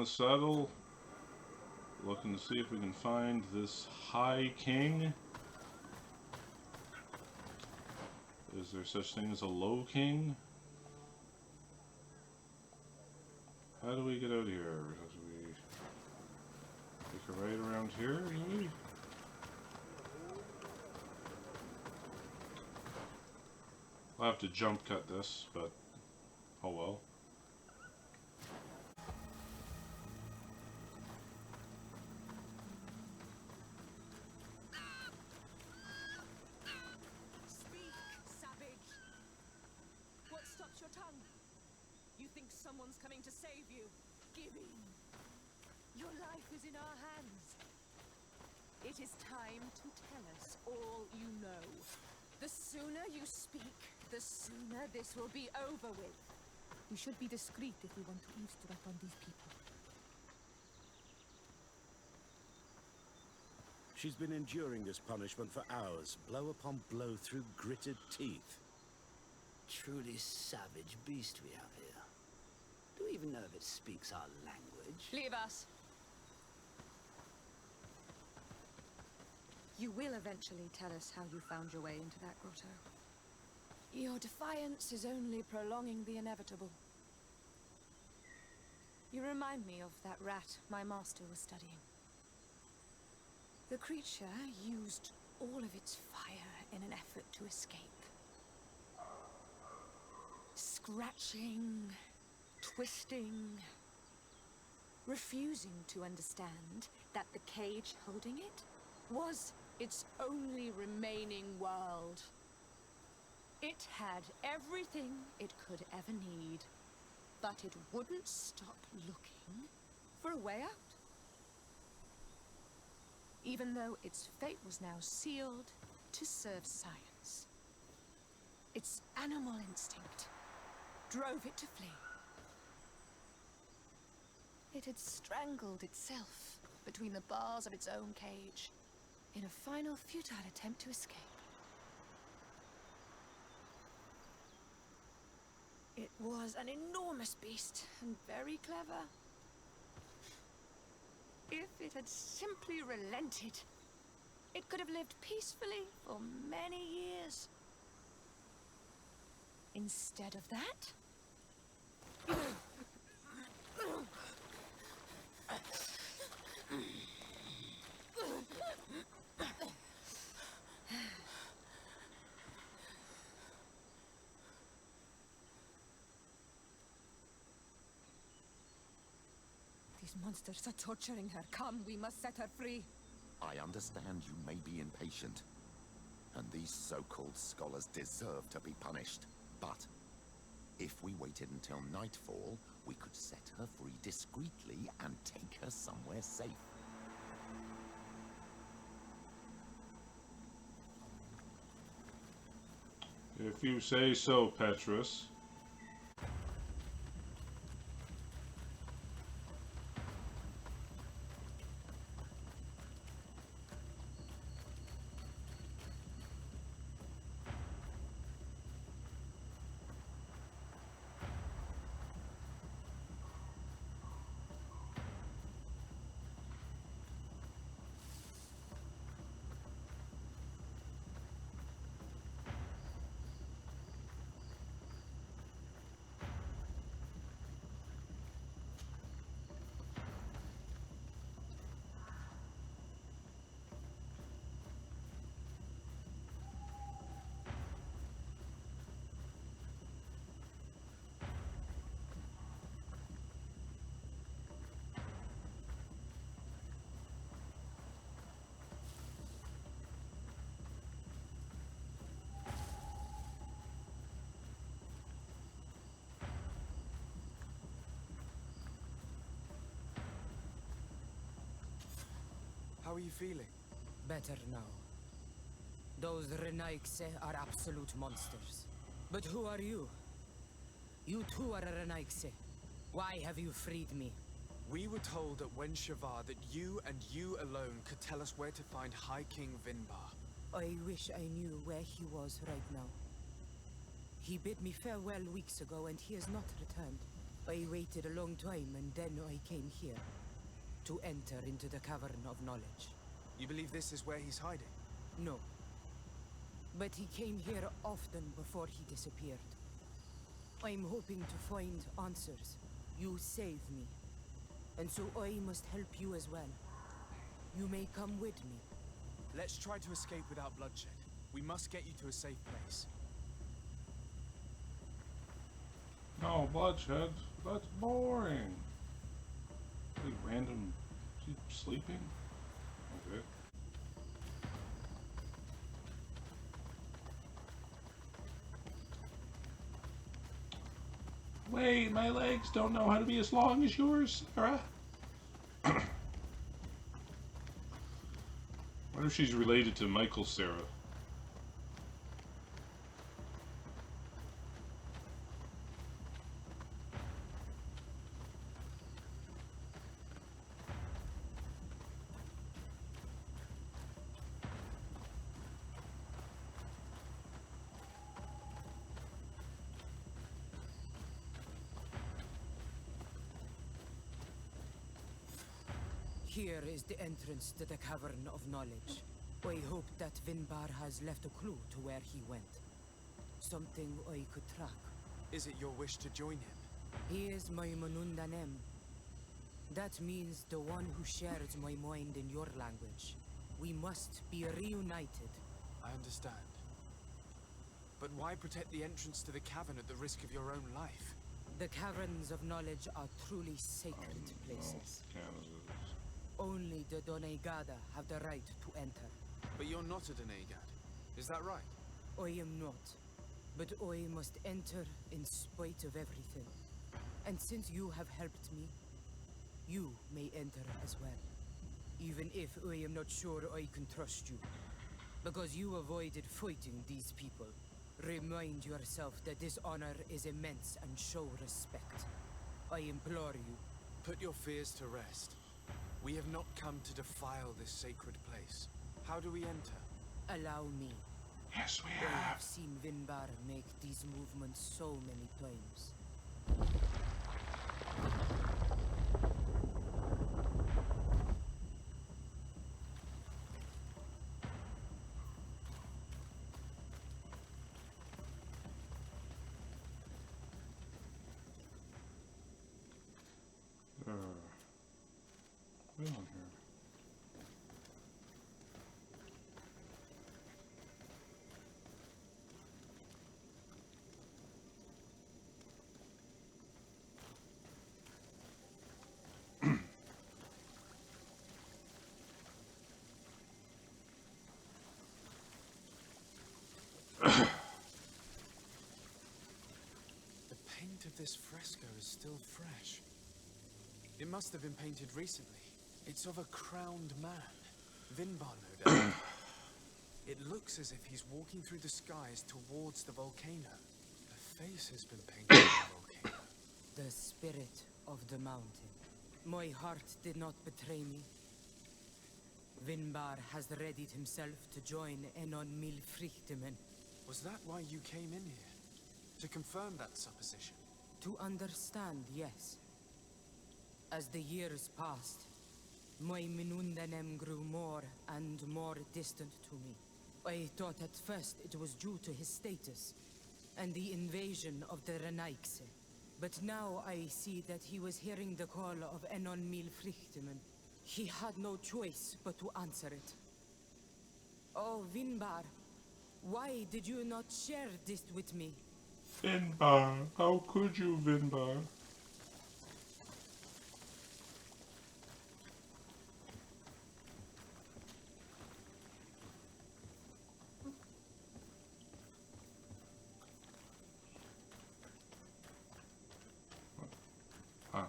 the saddle, looking to see if we can find this High King. Is there such thing as a Low King? How do we get out of here? Do we take a ride around here, maybe? I'll have to jump cut this, but oh well. Speak, savage! What stops your tongue? You think someone's coming to save you? Give in. Your life is in our hands. It is time to tell us all you know. The sooner you speak, the sooner this will be over with. We should be discreet if we want to eavesdrop on these people. She's been enduring this punishment for hours, blow upon blow through gritted teeth. Truly savage beast we have here. Do we even know if it speaks our language? Leave us. You will eventually tell us how you found your way into that grotto. Your defiance is only prolonging the inevitable. You remind me of that rat my master was studying. The creature used all of its fire in an effort to escape. Scratching, twisting, refusing to understand that the cage holding it was its only remaining world. It had everything it could ever need, but it wouldn't stop looking for a way out. Even though its fate was now sealed to serve science. Its animal instinct drove it to flee. It had strangled itself between the bars of its own cage in a final futile attempt to escape. It was an enormous beast and very clever. If it had simply relented, it could have lived peacefully for many years. Instead of that, these monsters are torturing her. Come, we must set her free. I understand you may be impatient, and these so-called scholars deserve to be punished. But if we waited until nightfall, we could set her free discreetly and take her somewhere safe. If you say so, Petrus. How are you feeling? Better now. Those Renaigse are absolute monsters. But who are you? You too are a Renaigse. Why have you freed me? We were told at Wen Shavar that you and you alone could tell us where to find High King Vinbar. I wish I knew where he was right now. He bid me farewell weeks ago and he has not returned. I waited a long time and then I came here. To enter into the Cavern of Knowledge. You believe this is where he's hiding? No. But he came here often before he disappeared. I'm hoping to find answers. You saved me. And so I must help you as well. You may come with me. Let's try to escape without bloodshed. We must get you to a safe place. No, bloodshed. That's boring. Like random. Is he sleeping? Okay. Wait, my legs don't know how to be as long as yours, Sarah. What if she's related to Michael Sarah? Here is the entrance to the Cavern of Knowledge. I hope that Vinbar has left a clue to where he went. Something I could track. Is it your wish to join him? He is my Manundanem. That means the one who shares my mind in your language. We must be reunited. I understand. But why protect the entrance to the cavern at the risk of your own life? The Caverns of Knowledge are truly sacred places. Only the Doneigada have the right to enter. But you're not a Doneigad. Is that right? I am not. But I must enter in spite of everything. And since you have helped me, you may enter as well. Even if I am not sure I can trust you. Because you avoided fighting these people. Remind yourself that this honor is immense and show respect. I implore you. Put your fears to rest. We have not come to defile this sacred place. How do we enter? Allow me. Yes, we I have. have seen Vinbar make these movements so many times. Wait on here. The paint of this fresco is still fresh. It must have been painted recently. It's of a crowned man. Vinbar, no doubt. It looks as if he's walking through the skies towards the volcano. A face has been painted on the volcano. The spirit of the mountain. My heart did not betray me. Vinbar has readied himself to join Enon Milfrichtemen. Was that why you came in here? To confirm that supposition? To understand, yes. As the years passed, my Minundanem grew more and more distant to me. I thought at first it was due to his status and the invasion of the Renaigse. But now I see that he was hearing the call of Enon Milfrichtemen. He had no choice but to answer it. Oh, Vinbar, why did you not share this with me? Vinbar, how could you, Vinbar? Huh.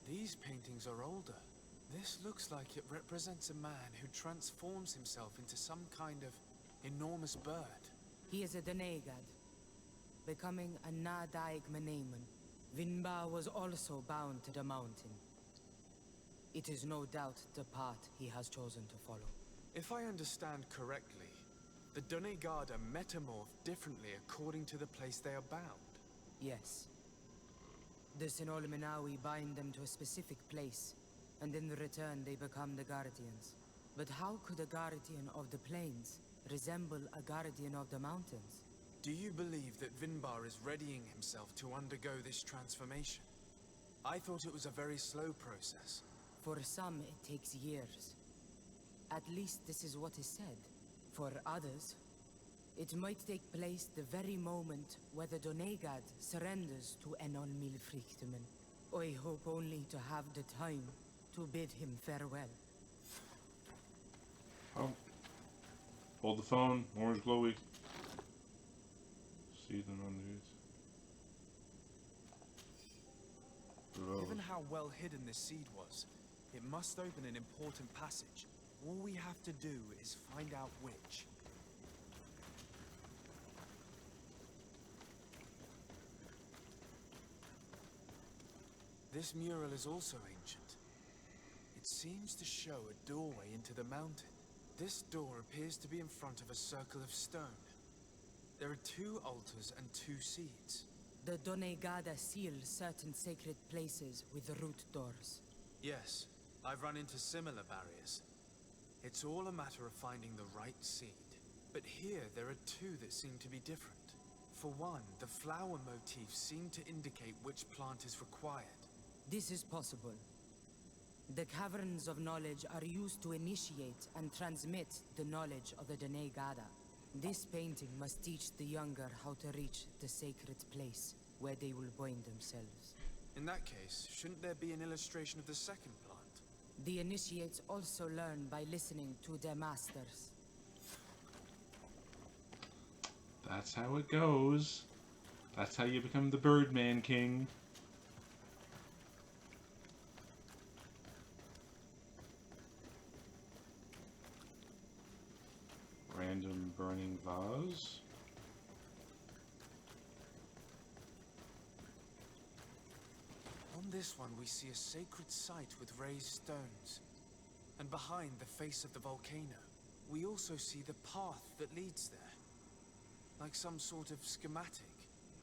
These paintings are older. This looks like it represents a man who transforms himself into some kind of enormous bird. He is a Doneigad, becoming a Nadaig Meneman. Vinbar was also bound to the mountain. It is no doubt the path he has chosen to follow. If I understand correctly, The Donegada metamorph differently according to the place they are bound. Yes. The Sinolminawi bind them to a specific place, and in return they become the Guardians. But how could a Guardian of the Plains resemble a Guardian of the Mountains? Do you believe that Vinbar is readying himself to undergo this transformation? I thought it was a very slow process. For some, it takes years. At least this is what is said. For others, it might take place the very moment where the Donegad surrenders to Enon Milfrichtemen. I hope only to have the time to bid him farewell. Oh. Hold the phone, orange glowy. See them underneath. Given how well hidden this seed was, it must open an important passage. All we have to do is find out which. This mural is also ancient. It seems to show a doorway into the mountain. This door appears to be in front of a circle of stone. There are 2 altars and 2 seeds. The Donegada seal certain sacred places with root doors. Yes, I've run into similar barriers. It's all a matter of finding the right seed. But here there are 2 that seem to be different. For one, the flower motifs seem to indicate which plant is required. This is possible. The caverns of knowledge are used to initiate and transmit the knowledge of the Donegada. This painting must teach the younger how to reach the sacred place where they will bind themselves. In that case, shouldn't there be an illustration of the second plant? The initiates also learn by listening to their masters. That's how it goes. That's how you become the Birdman King. Random burning vase. On this one we see a sacred site with raised stones. And behind the face of the volcano, we also see the path that leads there. Like some sort of schematic.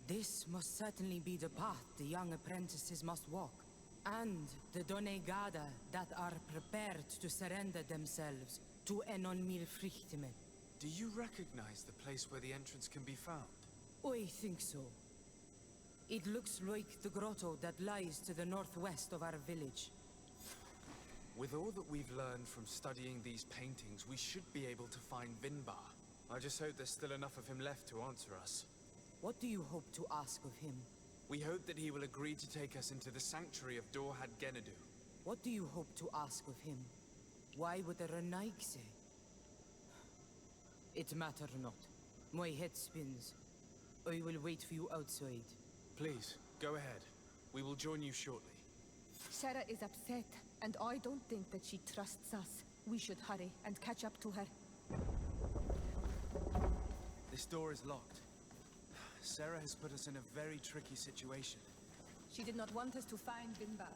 This must certainly be the path the young apprentices must walk. And the Donegada that are prepared to surrender themselves to Enon Milfrichtemen. Do you recognize the place where the entrance can be found? I think so. It looks like the grotto that lies to the northwest of our village. With all that we've learned from studying these paintings, we should be able to find Vinbar. I just hope there's still enough of him left to answer us. What do you hope to ask of him? We hope that he will agree to take us into the sanctuary of Dorhad Genadu. What do you hope to ask of him? Why would the Renaig say? It matter not. My head spins. I will wait for you outside. Please, go ahead. We will join you shortly. Sarah is upset, and I don't think that she trusts us. We should hurry and catch up to her. This door is locked. Sarah has put us in a very tricky situation. She did not want us to find Vinbar.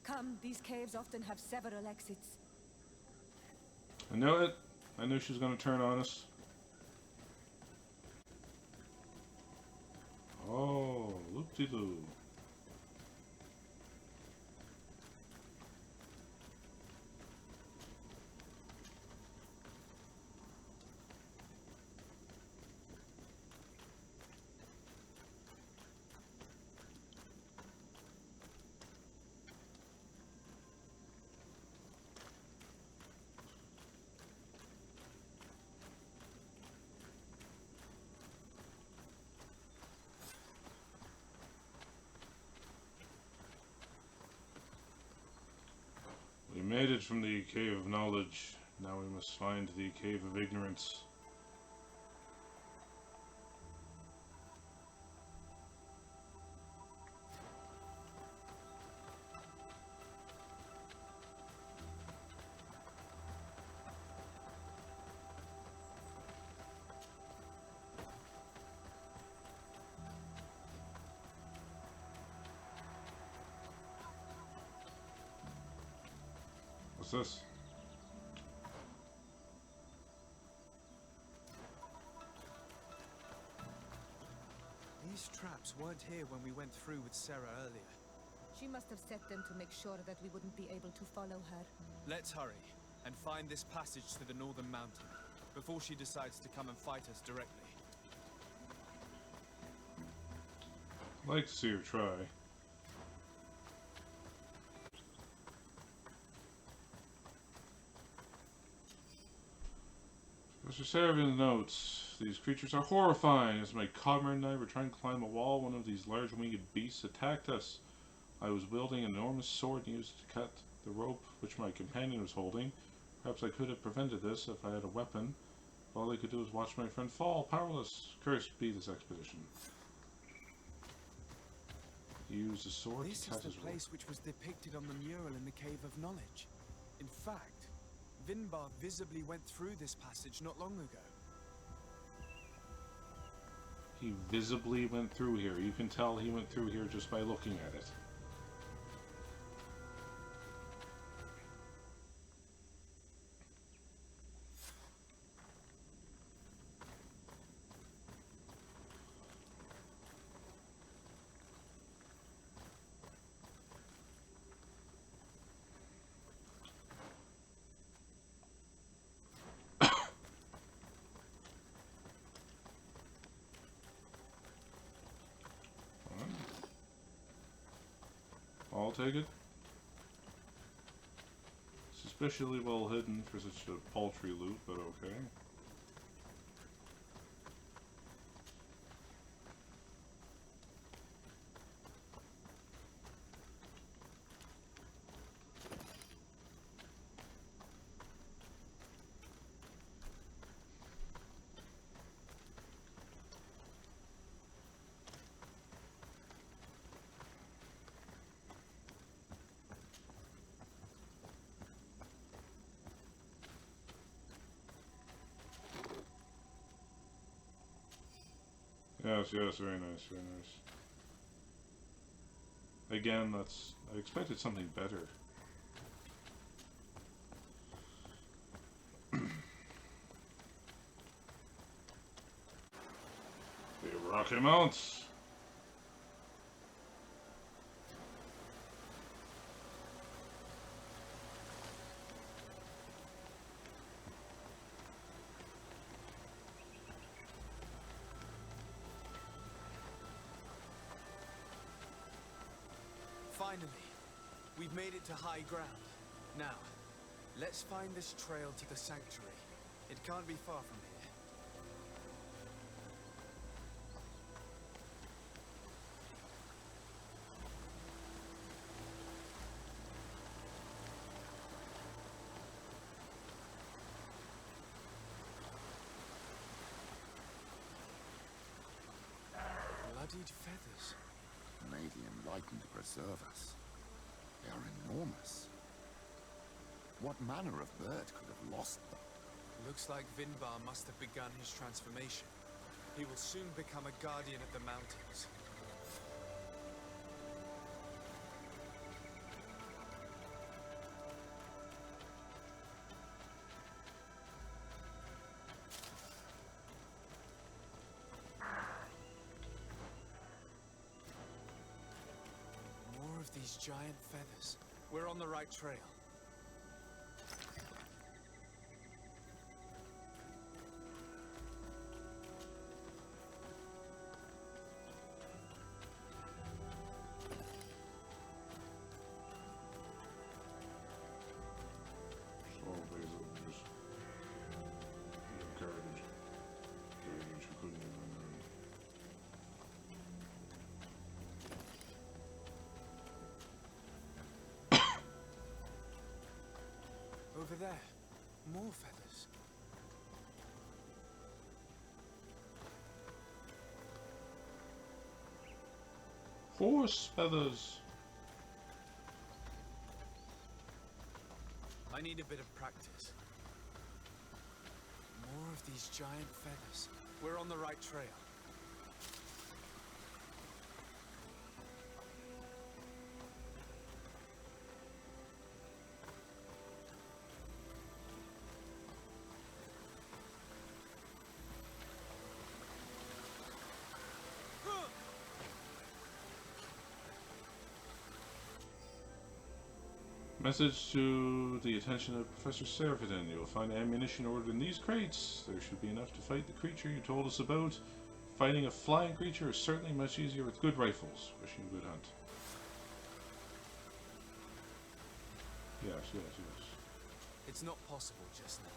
Come, these caves often have several exits. I know it. I knew she was going to turn on us. Oh, loop-de-loo. We made it from the Cave of Knowledge. Now we must find the Cave of Ignorance. What's this? traps weren't here when we went through with Sarah earlier. She must have set them to make sure that we wouldn't be able to follow her. Let's hurry and find this passage to the northern mountain before she decides to come and fight us directly. I'd like to see her try. Mr. Saravin's notes. These creatures are horrifying. As my comrade and I were trying to climb a wall, one of these large winged beasts attacked us. I was wielding an enormous sword and used it to cut the rope which my companion was holding. Perhaps I could have prevented this if I had a weapon. All I could do was watch my friend fall, powerless. Cursed be this expedition. He used a sword This to is cut the his rope. place which was depicted on the mural in the Cave of Knowledge. In fact, Vinbar visibly went through this passage not long ago. He visibly went through here. You can tell he went through here just by looking at it. I'll take it. Suspiciously well hidden for such a paltry loot, but okay. Yes, yes, very nice, very nice. Again, that's... I expected something better. The Rocky Mounts! Finally, we've made it to high ground. Now, let's find this trail to the sanctuary. It can't be far from here. Bloodied feathers. May the enlightened preserve us. They are enormous. What manner of bird could have lost them? Looks like Vinbar must have begun his transformation. He will soon become a guardian of the mountains. More of these giant feathers. We're on the right trail. Over there, more feathers. Horse feathers. I need a bit of practice. More of these giant feathers. We're on the right trail. Message to the attention of Professor Serafidin. You will find ammunition ordered in these crates. There should be enough to fight the creature you told us about. Fighting a flying creature is certainly much easier with good rifles. Wishing you good hunt. Yes, yes, yes. It's not possible just now.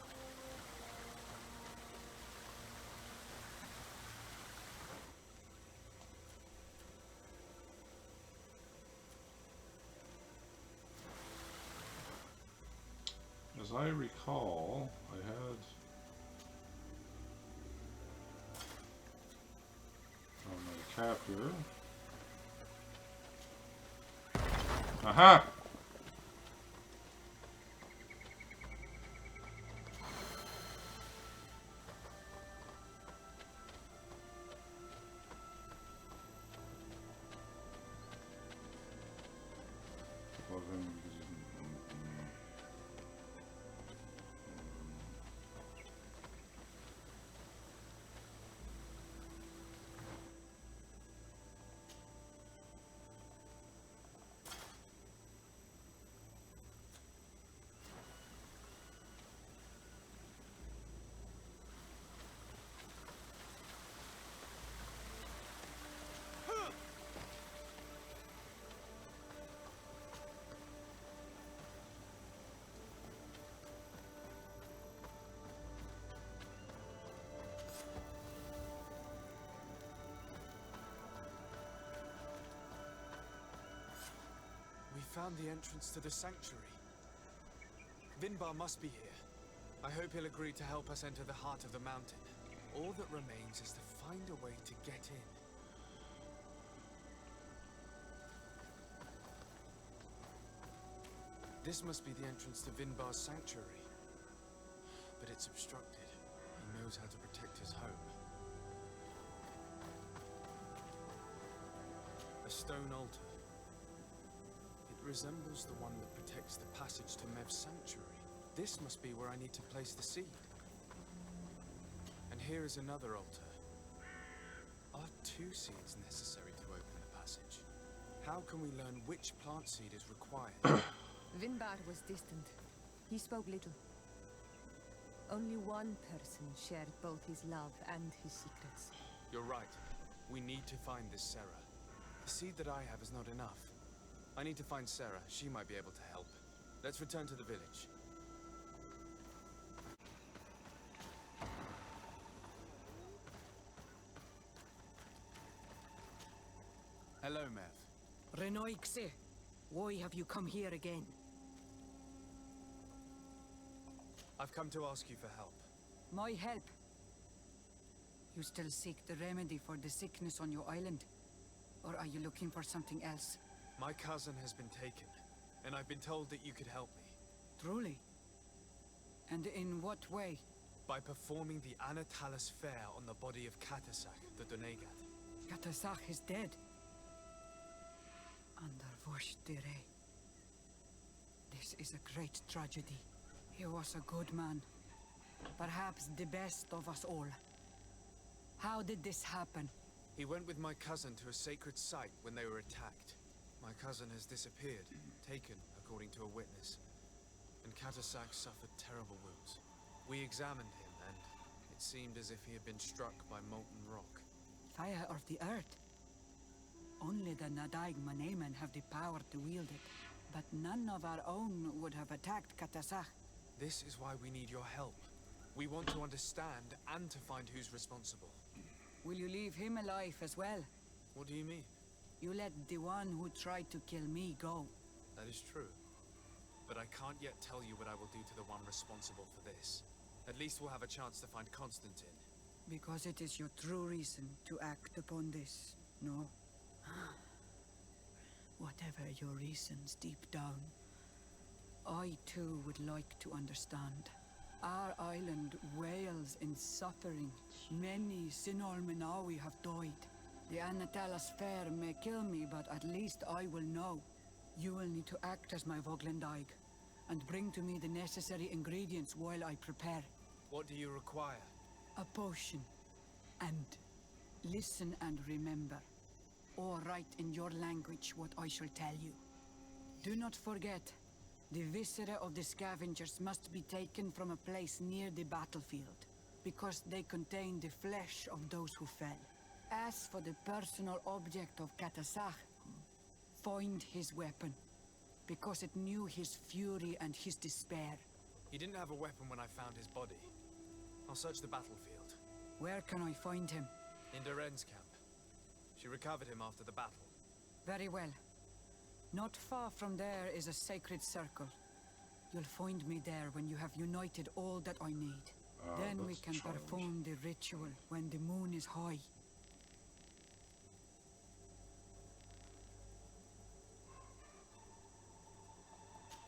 As I recall, I had on my cap here. Aha! We found the entrance to the sanctuary. Vinbar must be here. I hope he'll agree to help us enter the heart of the mountain. All that remains is to find a way to get in. This must be the entrance to Vinbar's sanctuary. But it's obstructed. He knows how to protect his home. A stone altar. It resembles the one that protects the passage to Mev's sanctuary. This must be where I need to place the seed. And here is another altar. Are 2 seeds necessary to open the passage? How can we learn which plant seed is required? Vinbar was distant. He spoke little. Only one person shared both his love and his secrets. You're right. We need to find this Sarah. The seed that I have is not enough. I need to find Sarah. She might be able to help. Let's return to the village. Hello, Mev. Renoixe, why have you come here again? I've come to ask you for help. My help? You still seek the remedy for the sickness on your island? Or are you looking for something else? My cousin has been taken, and I've been told that you could help me. Truly? And in what way? By performing the Anatalis fair on the body of Katasak, the Donegat. Katasak is dead. Under Voshtire. This is a great tragedy. He was a good man. Perhaps the best of us all. How did this happen? He went with my cousin to a sacred site when they were attacked. My cousin has disappeared, taken, according to a witness. And Katasak suffered terrible wounds. We examined him, and it seemed as if he had been struck by molten rock. Fire of the earth. Only the Nadaig Manemen have the power to wield it. But none of our own would have attacked Katasak. This is why we need your help. We want to understand and to find who's responsible. Will you leave him alive as well? What do you mean? You let the one who tried to kill me go. That is true. But I can't yet tell you what I will do to the one responsible for this. At least we'll have a chance to find Constantine. Because it is your true reason to act upon this, no? Whatever your reasons deep down, I too would like to understand. Our island wails in suffering. Many Sinol Minawi have died. The Anatalas fair may kill me, but at least I will know. You will need to act as my Voglendaig, and bring to me the necessary ingredients while I prepare. What do you require? A potion. And listen and remember, or write in your language what I shall tell you. Do not forget, The viscera of the scavengers must be taken from a place near the battlefield, because they contain the flesh of those who fell. As for the personal object of Katasach, find his weapon, because it knew his fury and his despair. He didn't have a weapon when I found his body. I'll search the battlefield. Where can I find him? In Duren's camp. She recovered him after the battle. Very well. Not far from there is a sacred circle. You'll find me there when you have united all that I need. Then we that's can a challenge. perform the ritual when the moon is high.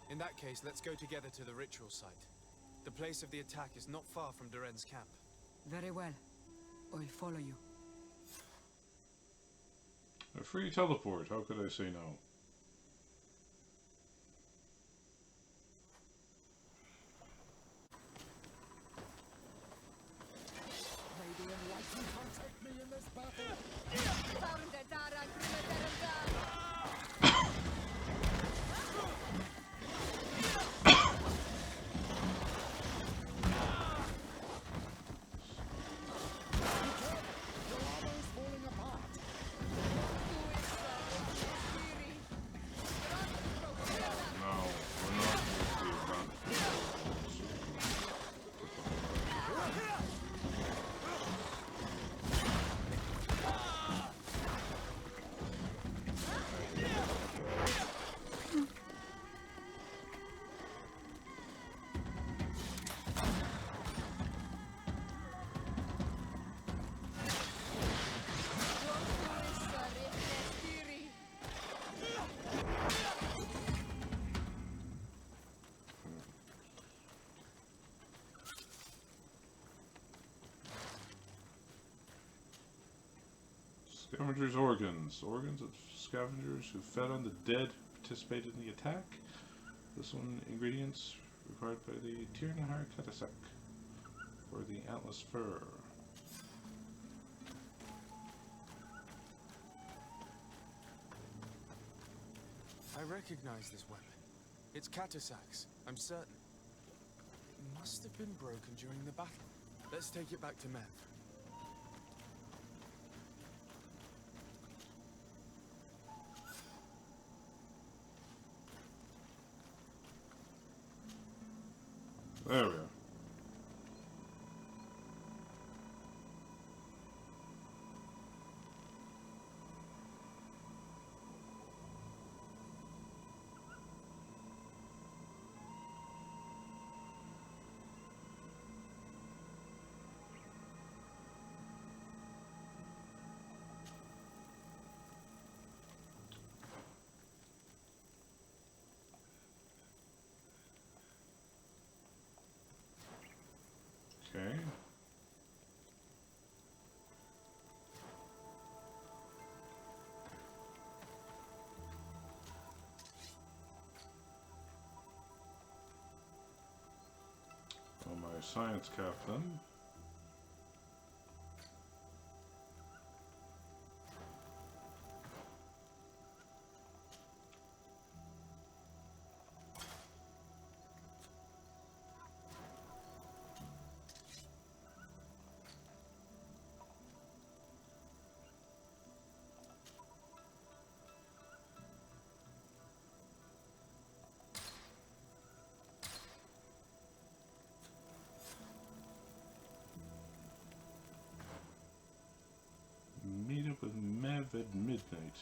In that case, let's go together to the ritual site. The place of the attack is not far from Duren's camp. Very well. I'll follow you. A free teleport, how could I say no? Scavengers' organs. Organs of scavengers who fed on the dead participated in the attack. This one, ingredients required by the Tirnahar Katasak for the Atlas fur. I recognize this weapon. It's Katasak's, I'm certain. It must have been broken during the battle. Let's take it back to Mev. There we are. Okay. Oh, my science captain. Meet up with Mev at midnight.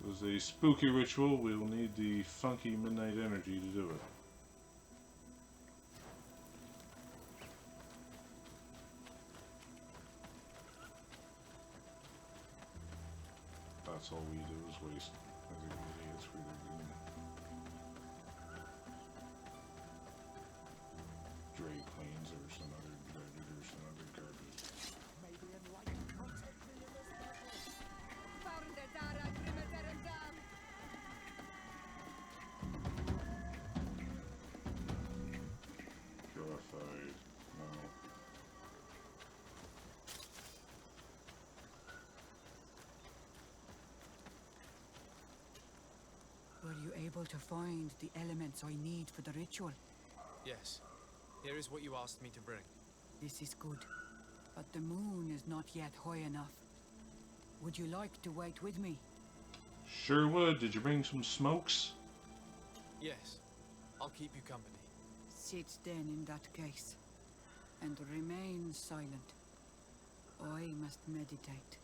It was a spooky ritual. We will need the funky midnight energy to do it. That's all we do is waste. I think idiots for their game. Dray planes or some other dreaded or some other garbage. Purified. No. Were you able to find the elements I need for the ritual? Yes. Here is what you asked me to bring. This is good. But the moon is not yet high enough. Would you like to wait with me? Sure would. Did you bring some smokes? Yes. I'll keep you company. Sit then in that case, and remain silent. I must meditate.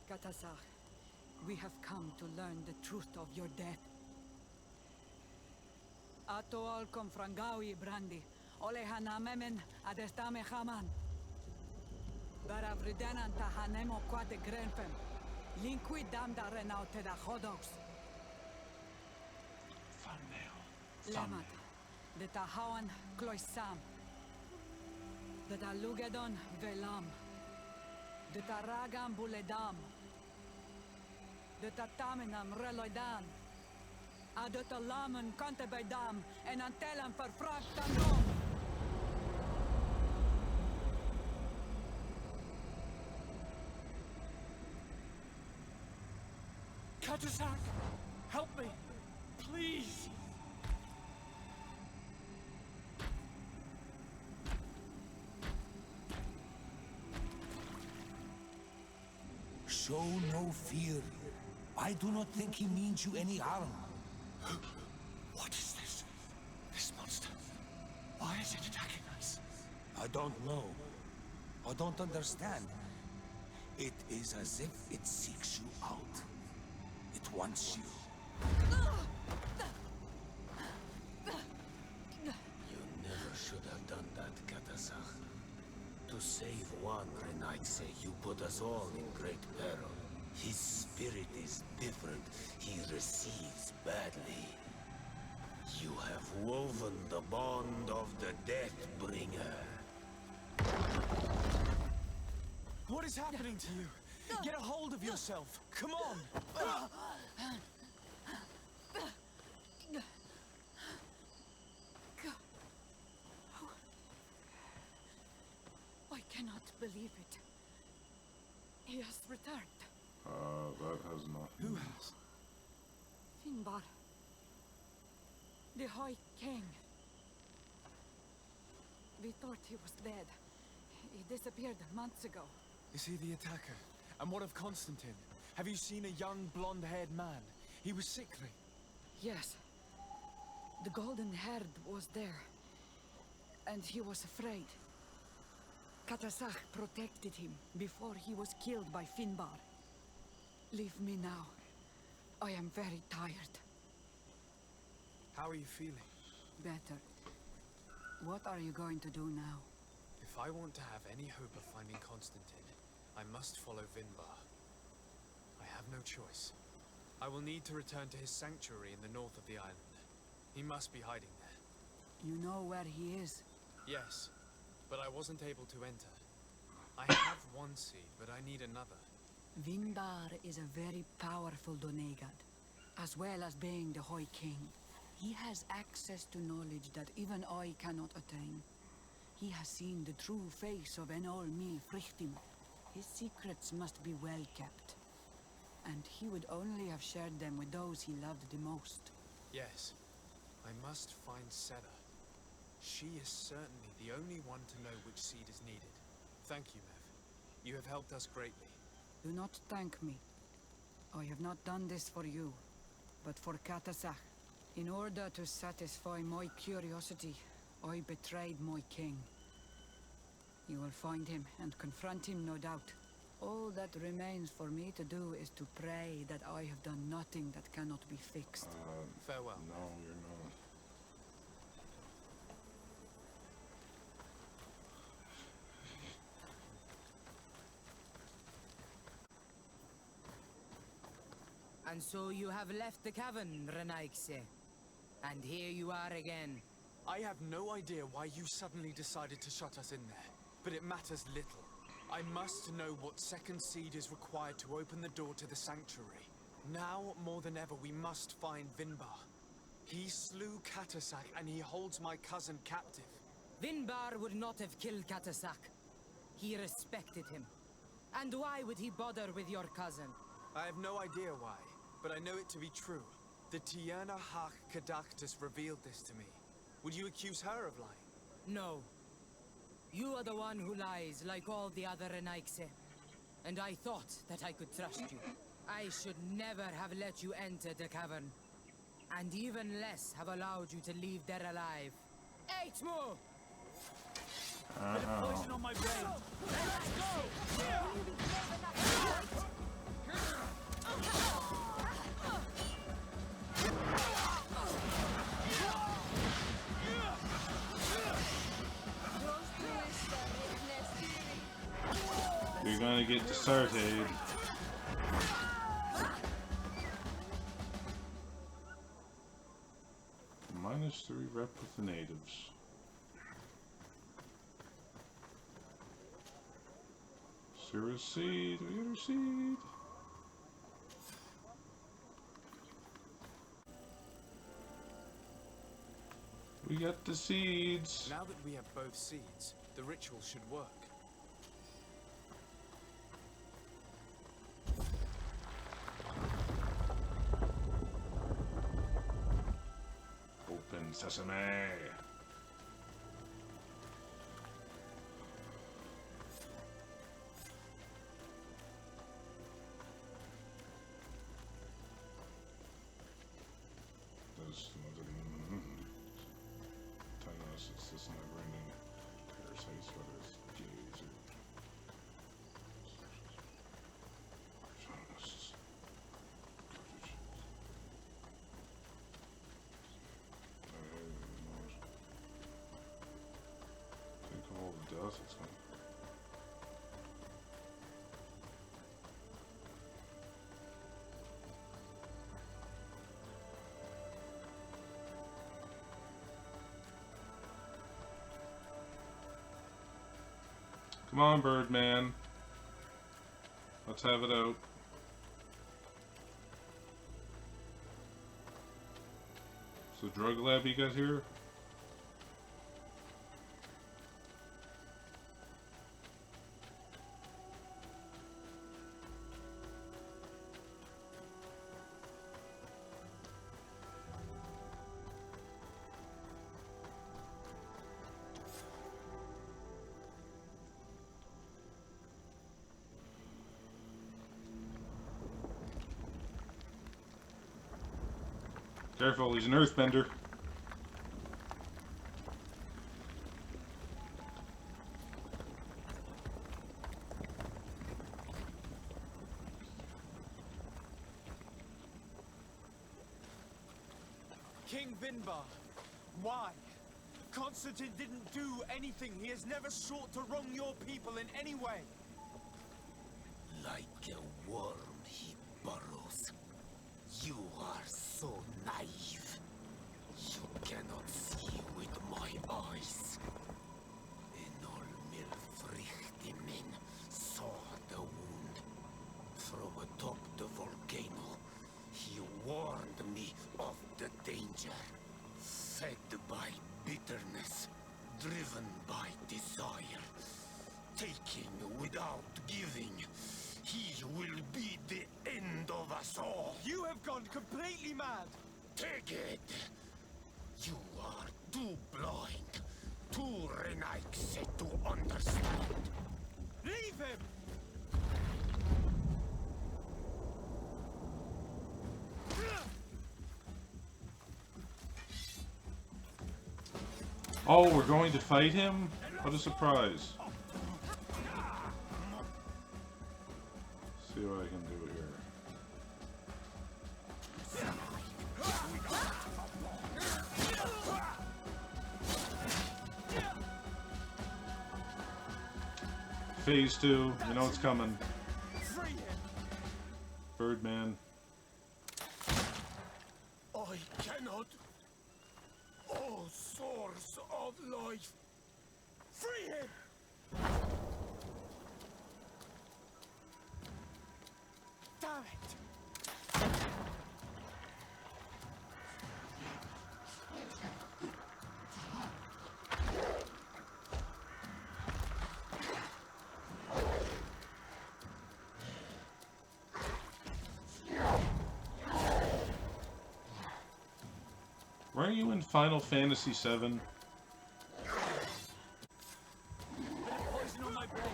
Katasar, we have come to learn the truth of your death. Ato al confrangawi brandi, ole hanamemen adestame haman. Baravridenan tahanemo quate grenfem, linqui damda renaute da hodox. Thumbnail. Lemat, de tahawan kloisam, de talugedon velam, de taragam buledam, de tatamenam reloidan, adet alamen kantebedam en antelem verfragtandom. Katasak! Help me! Please! Show no fear. I do not think he means you any harm. What is this? This monster? Why is it attacking us? I don't know. I don't understand. It is as if it seeks you out. It wants you. You never should have done that, Katasach. To save one Renaigse, you put us all in great peril. His spirit is different. He receives badly. You have woven the bond of the Deathbringer. What is happening to you? Get a hold of yourself! Come on! I cannot believe it. He has returned. That has not. Who has? Finbar. The High King. We thought he was dead. He disappeared months ago. Is he the attacker? And what of Constantine? Have you seen a young blonde-haired man? He was sickly. Yes. The golden haired was there. And he was afraid. Katasach protected him before he was killed by Finbar. Leave me now. I am very tired. How are you feeling? Better. What are you going to do now? If I want to have any hope of finding Constantine, I must follow Vinbar. I have no choice. I will need to return to his sanctuary in the north of the island. He must be hiding there. You know where he is? Yes, but I wasn't able to enter. I have one seed, but I need another. Vinbar is a very powerful Donegad, as well as being the High King. He has access to knowledge that even I cannot attain. He has seen the true face of Enol Mi Frichtim. His secrets must be well kept. And he would only have shared them with those he loved the most. Yes, I must find Seda. She is certainly the only one to know which seed is needed. Thank you, Mev. You have helped us greatly. Do not thank me. I have not done this for you, but for Katasach. In order to satisfy my curiosity, I betrayed my king. You will find him and confront him, no doubt. All that remains for me to do is to pray that I have done nothing that cannot be fixed. Farewell. No, you're not. And so you have left the cavern, Renaigse. And here you are again. I have no idea why you suddenly decided to shut us in there, but it matters little. I must know what second seed is required to open the door to the sanctuary. Now, more than ever, we must find Vinbar. He slew Katasak, and he holds my cousin captive. Vinbar would not have killed Katasak. He respected him. And why would he bother with your cousin? I have no idea why, but I know it to be true. The Tierna Hach Kadaktus revealed this to me. Would you accuse her of lying? No. You are the one who lies like all the other Renaikse. And I thought that I could trust you. I should never have let you enter the cavern. And even less have allowed you to leave there alive. Eight more! Poison on my brain. Let's go! You're gonna get disarted. -3 rep with the natives. Sarah seed, we got her seed. We got the seeds. Now that we have both seeds, the ritual should work. Open sesame. It's never-ending parasites, whether it's gays or journalists. Think of all the deaths it's going. Come on, Birdman. Let's have it out. So, drug lab you got here? Careful, he's an earthbender. King Vinbar, why? Constantine didn't do anything. He has never sought to wrong your people in any way. Like a worm he burrows. You are so naive. You cannot see with my eyes. Enol Milfrichtimin saw the wound. From atop the volcano, he warned me of the danger. Fed by bitterness, driven by desire, taking without giving. He will be the end of us all. You have gone completely mad. Take it. You are too blind, too Renaikse to understand. Leave him! Oh, we're going to fight him? What a surprise. See what I can do here. Phase 2, you know it's coming. Birdman. I cannot. Oh, source of life. Free him! Damn it! Weren't you in Final Fantasy VII? Poison on my blade.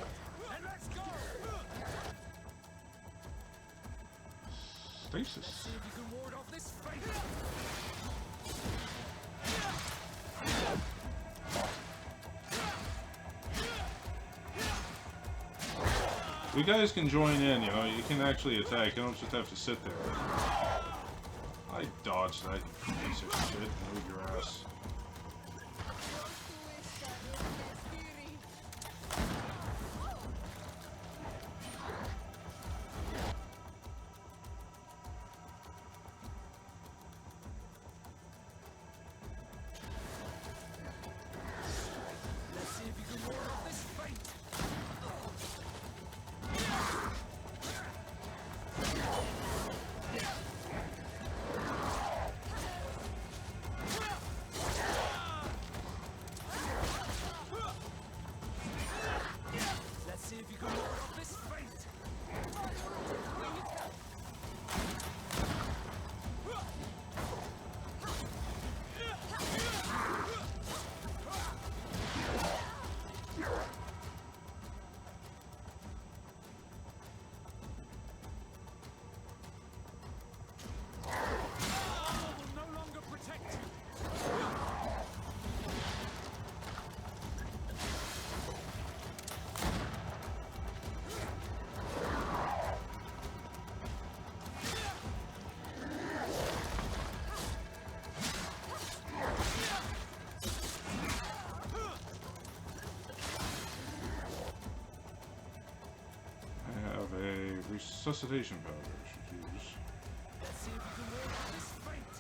And let's go! Stasis. See if you can ward off this fate. You guys can join in, you know, you can actually attack, you don't just have to sit there. I dodged that, you piece of shit. Move your ass. Let's see if you can ward off this fate. Let's see if you can ward off this fate. Will no longer protect you. I have a resuscitation powder I should use. Let's see if you can ward off this fate.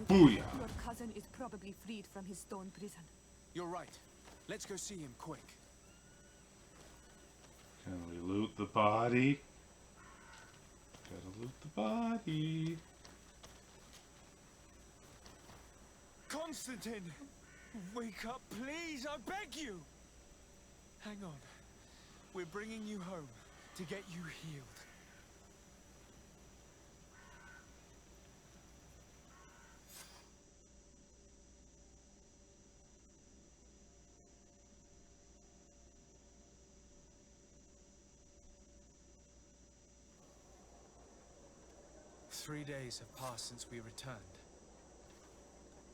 Booyah! Your cousin is probably freed from his stone prison. You're right. Let's go see him quick. Can we loot the body? Gotta loot the body. Constantine! Wake up, please! I beg you! Hang on. We're bringing you home to get you healed. Three days have passed since we returned.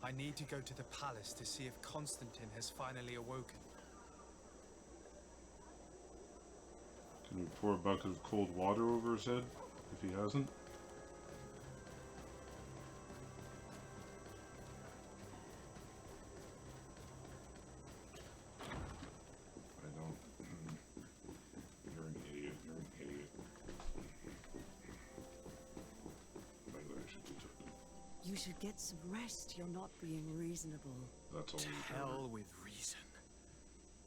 I need to go to the palace to see if Constantine has finally awoken. Can we pour a bucket of cold water over his head if he hasn't? I don't. You're an idiot. You're an idiot. Maybe I should do something. You should get some rest. You're not being reasonable. That's all we've heard. Hell with reason.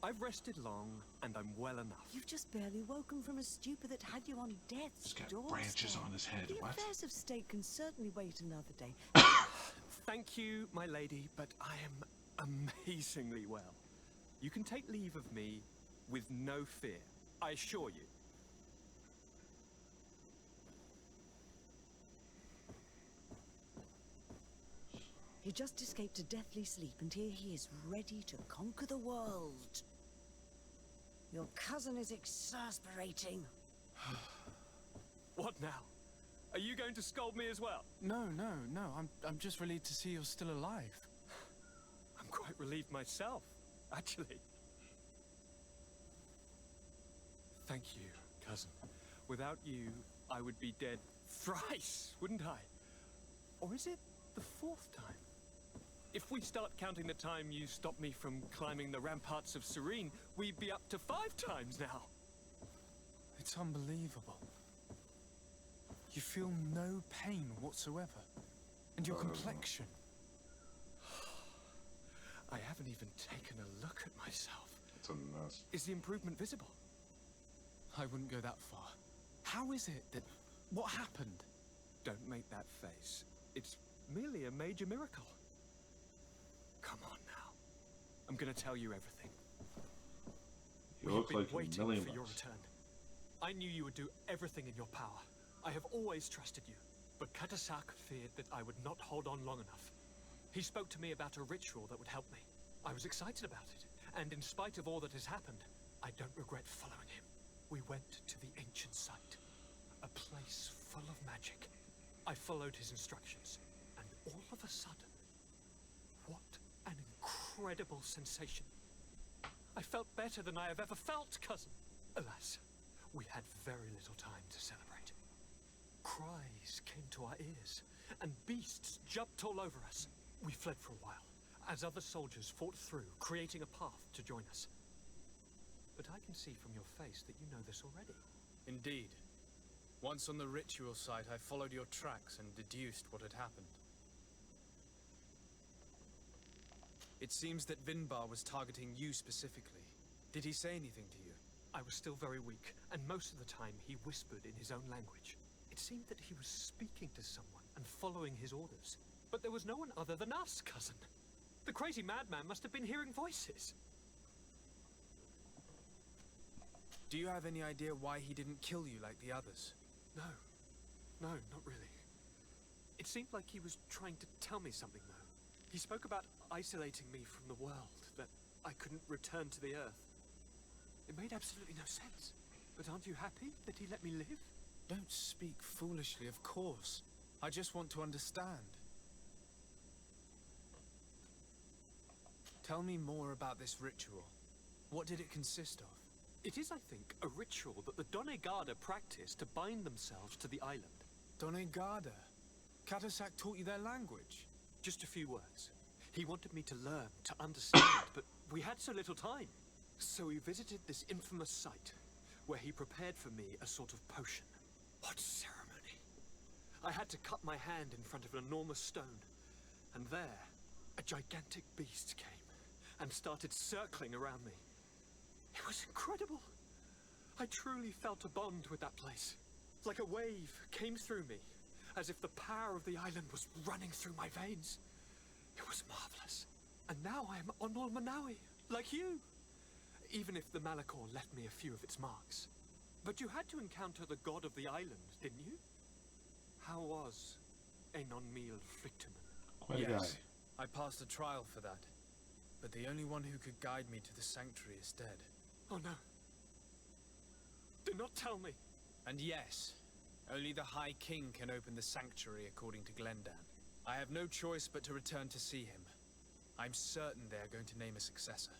I've rested long, and I'm well enough. You've just barely woken from a stupor that had you on death's He's got doorstep. branches on his head. The What? affairs of state can certainly wait another day. Thank you, my lady, but I am amazingly well. You can take leave of me with no fear, I assure you. He just escaped a deathly sleep, and here he is, ready to conquer the world. Your cousin is exasperating. What now? Are you going to scold me as well? No. I'm just relieved to see you're still alive. I'm quite relieved myself, actually. Thank you, cousin. Without you, I would be dead thrice, wouldn't I? Or is it the fourth time? If we start counting the time you stopped me from climbing the ramparts of Serene, we'd be up to 5 times now. It's unbelievable. You feel no pain whatsoever. And your complexion. I haven't even taken a look at myself. It's a mess. Is the improvement visible? I wouldn't go that far. How is it that... What happened? Don't make that face. It's merely a major miracle. Come on now. I'm gonna tell you everything. You We have look been like waiting a million for your bucks. return. I knew you would do everything in your power. I have always trusted you. But Katasak feared that I would not hold on long enough. He spoke to me about a ritual that would help me. I was excited about it. And in spite of all that has happened, I don't regret following him. We went to the ancient site. A place full of magic. I followed his instructions. And all of a sudden, what an incredible sensation. I felt better than I have ever felt, cousin. Alas, we had very little time to celebrate. Cries came to our ears, and beasts jumped all over us. We fled for a while, as other soldiers fought through, creating a path to join us. But I can see from your face that you know this already. Indeed. Once on the ritual site, I followed your tracks and deduced what had happened. It seems that Vinbar was targeting you specifically. Did he say anything to you? I was still very weak, and most of the time he whispered in his own language. It seemed that he was speaking to someone and following his orders. But there was no one other than us, cousin. The crazy madman must have been hearing voices. Do you have any idea why he didn't kill you like the others? No, not really. It seemed like he was trying to tell me something, though. He spoke about isolating me from the world, that I couldn't return to the Earth. It made absolutely no sense. But aren't you happy that he let me live? Don't speak foolishly, of course. I just want to understand. Tell me more about this ritual. What did it consist of? It is, I think, a ritual that the Donegada practice to bind themselves to the island. Donegada? Katasak taught you their language? Just a few words. He wanted me to learn, to understand, but we had so little time. So we visited this infamous site, where he prepared for me a sort of potion. What ceremony! I had to cut my hand in front of an enormous stone, and there, a gigantic beast came and started circling around me. It was incredible. I truly felt a bond with that place. Like a wave came through me, as if the power of the island was running through my veins. It was marvelous. And now I am Onol Manawi, like you. Even if the malichor left me a few of its marks. But you had to encounter the god of the island, didn't you? How was Einon Mil Frictumen? Quite a guy. I passed a trial for that. But the only one who could guide me to the sanctuary is dead. Oh no. Do not tell me. And yes, only the High King can open the sanctuary according to Glendan. I have no choice but to return to see him. I'm certain they are going to name a successor.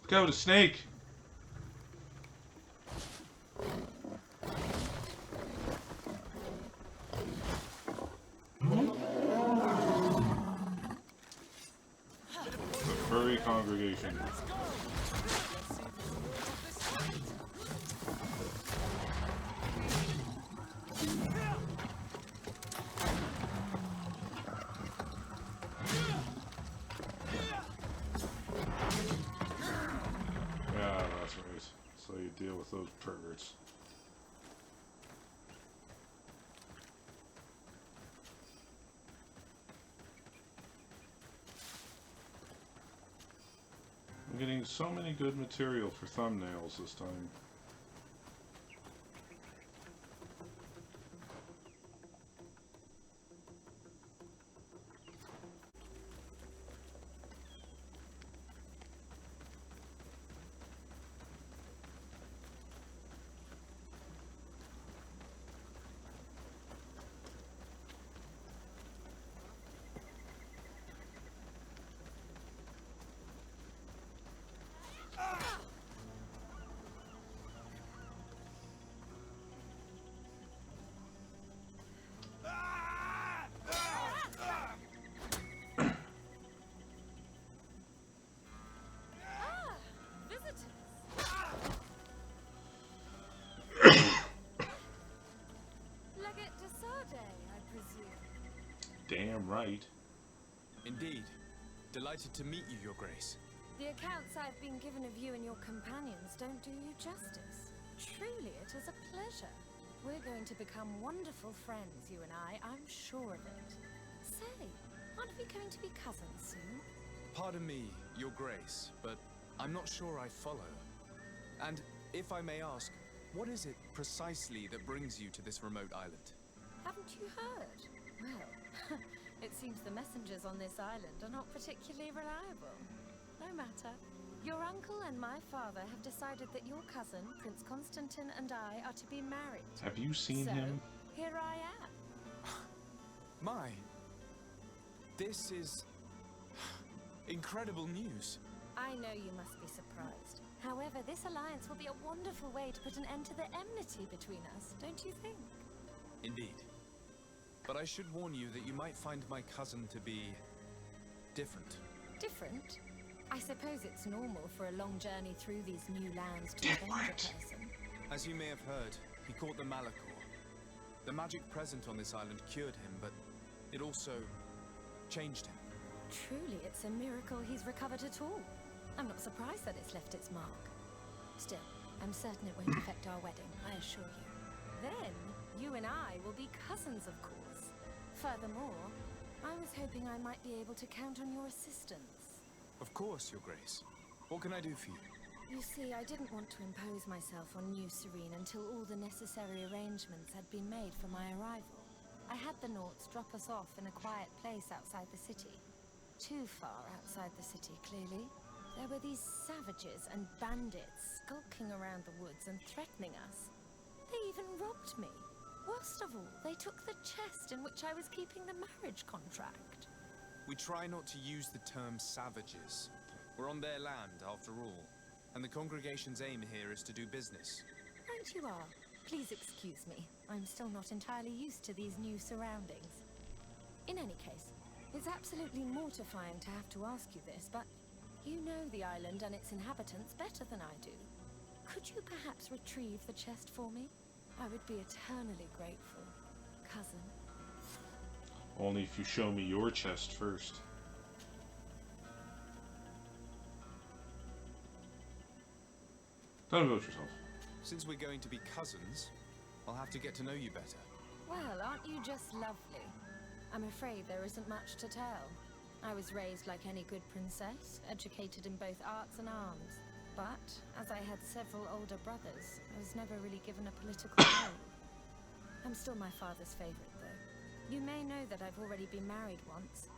Go to snake. The furry congregation. Yeah, that's right. So you deal with those perverts. I'm getting so many good material for thumbnails this time. damn right. Indeed. Delighted to meet you, Your Grace. The accounts I've been given of you and your companions don't do you justice. Truly, it is a pleasure. We're going to become wonderful friends, you and I'm sure of it. Say, aren't we going to be cousins soon? Pardon me, Your Grace, but I'm not sure I follow. And if I may ask, what is it precisely that brings you to this remote island? Haven't you heard? Well, it seems the messengers on this island are not particularly reliable. No matter. Your uncle and my father have decided that your cousin, Prince Constantine, and I are to be married. Have you seen him? Here I am. My. This is incredible news. I know you must be surprised. However, this alliance will be a wonderful way to put an end to the enmity between us, don't you think? Indeed. But I should warn you that you might find my cousin to be different. Different? I suppose it's normal for a long journey through these new lands to change a person. As you may have heard, he caught the malichor. The magic present on this island cured him, but it also changed him. Truly, it's a miracle he's recovered at all. I'm not surprised that it's left its mark. Still, I'm certain it won't affect our wedding, I assure you. Then, you and I will be cousins, of course. Furthermore, I was hoping I might be able to count on your assistance. Of course, Your Grace. What can I do for you? You see, I didn't want to impose myself on New Serene until all the necessary arrangements had been made for my arrival. I had the Naughts drop us off in a quiet place outside the city. Too far outside the city, clearly. There were these savages and bandits skulking around the woods and threatening us. They even robbed me. Worst of all, they took the chest in which I was keeping the marriage contract. We try not to use the term savages. We're on their land, after all. And the congregation's aim here is to do business. Right you are. Please excuse me. I'm still not entirely used to these new surroundings. In any case, it's absolutely mortifying to have to ask you this, but you know the island and its inhabitants better than I do. Could you perhaps retrieve the chest for me? I would be eternally grateful, cousin. Only if you show me your chest first. Tell me about yourself. Since we're going to be cousins, I'll have to get to know you better. Well, aren't you just lovely? I'm afraid there isn't much to tell. I was raised like any good princess, educated in both arts and arms. But, as I had several older brothers, I was never really given a political role. I'm still my father's favorite, though. You may know that I've already been married once.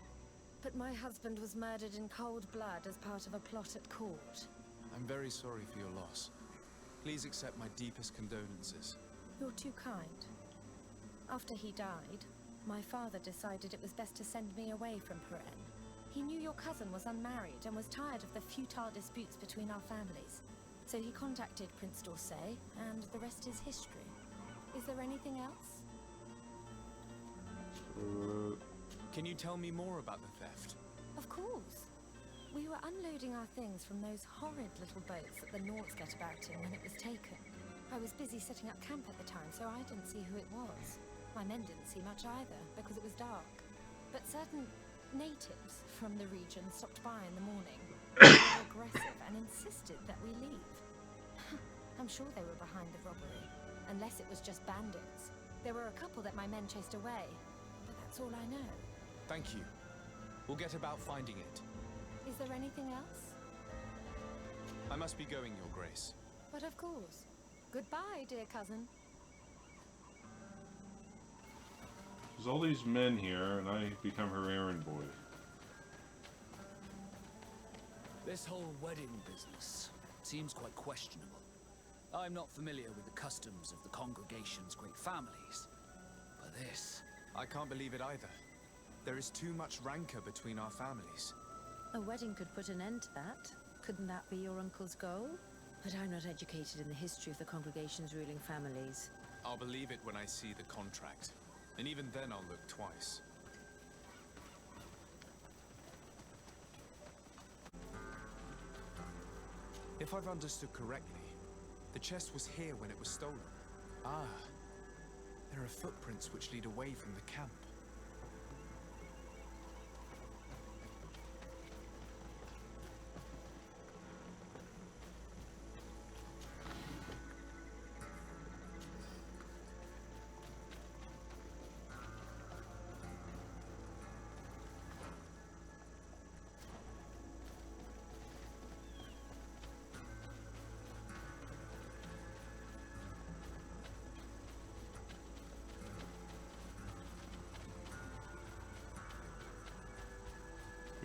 But my husband was murdered in cold blood as part of a plot at court. I'm very sorry for your loss. Please accept my deepest condolences. You're too kind. After he died, my father decided it was best to send me away from Peren. He knew your cousin was unmarried and was tired of the futile disputes between our families. So he contacted Prince d'Orsay, and the rest is history. Is there anything else? Can you tell me more about the theft? Of course. We were unloading our things from those horrid little boats that the Naughts get about in when it was taken. I was busy setting up camp at the time, so I didn't see who it was. My men didn't see much either, because it was dark. But certain natives from the region stopped by in the morning. They were aggressive and insisted that we leave. I'm sure they were behind the robbery, unless it was just bandits. There were a couple that my men chased away, but that's all I know. Thank you. We'll get about finding it. Is there anything else? I must be going, Your Grace. But of course. Goodbye, dear cousin. There's all these men here, and I become her errand boy. This whole wedding business seems quite questionable. I'm not familiar with the customs of the congregation's great families, but this... I can't believe it either. There is too much rancor between our families. A wedding could put an end to that. Couldn't that be your uncle's goal? But I'm not educated in the history of the congregation's ruling families. I'll believe it when I see the contract. And even then I'll look twice. If I've understood correctly, the chest was here when it was stolen. Ah, there are footprints which lead away from the camp.